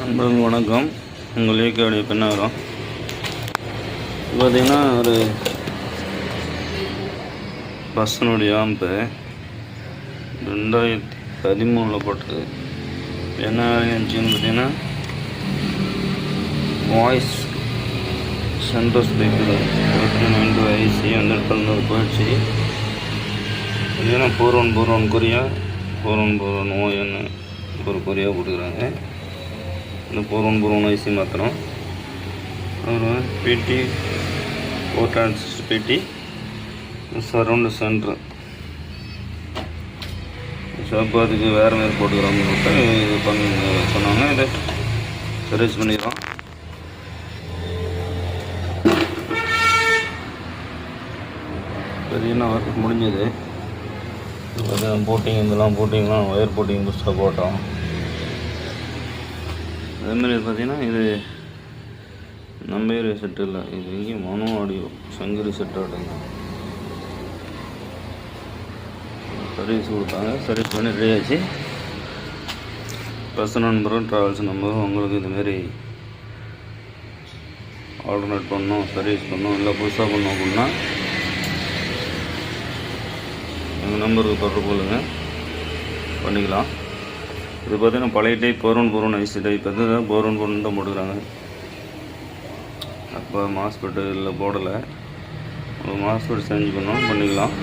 நண்பர்கள் வணக்கம். உங்கள் இயற்கையுடைய பெண்ணாகிறோம். இது பார்த்திங்கன்னா ஒரு பஸ்ஸனுடைய ஆம்பு 2013 போட்டது. என்ன இருந்துச்சுன்னு பார்த்தீங்கன்னா வாய்ஸ் சென்ட்ரல் ஸ்பீக்கர் 9 ஐசி வந்து போயிடுச்சு. இதுனா 4141 கொரியா 4141 ஓஎன்னு ஒரு கொரியா போட்டுக்கிறாங்க. இந்த 4141 ஐசி மாத்திரம் ஒரு பிடி 4 பிடி சரௌண்டு சென்ட்ரு ஷாப்பு அதுக்கு வேறு மாதிரி போட்டுக்கிறோம்னு சொல்லிட்டு இது பண்ணி சொன்னாங்க. இதை சர்வீஸ் பண்ணிக்கிறோம். பெரிய ஒர்க் முடிஞ்சது. போட்டிங் போட்டிங்லாம் ஒயர் போட்டிங் புதுசாக போட்டோம். அதேமாதிரி பார்த்திங்கன்னா இது நம்பேர் செட்டு இல்லை, இது எங்கேயும் மனோ ஆடியோ சங்கரி செட் ஆடுங்க. சர்வீஸ் கொடுத்தாங்க, சர்வீஸ் பண்ணி ரெடி ஆச்சு. பஸ் நண்பரும் ட்ராவல்ஸ் நம்பரும் உங்களுக்கு இதுமாரி ஆல்டர்னேட் பண்ணணும், சர்வீஸ் பண்ணணும், இல்லை புதுசாக பண்ணணும் அப்படின்னா எங்கள் நம்பருக்கு தொடர்பு கொள்ளுங்க, பண்ணிக்கலாம். இது பார்த்திங்கன்னா பழைய டைப் 4141 ஐசி டைப் வந்து 4141 தான் போட்டுக்கிறாங்க. அப்போ மாஸ்பெட்டு இல்லை போடலை, மாஸ்பெட் சேஞ்ச் பண்ணோம் பண்ணிக்கலாம்.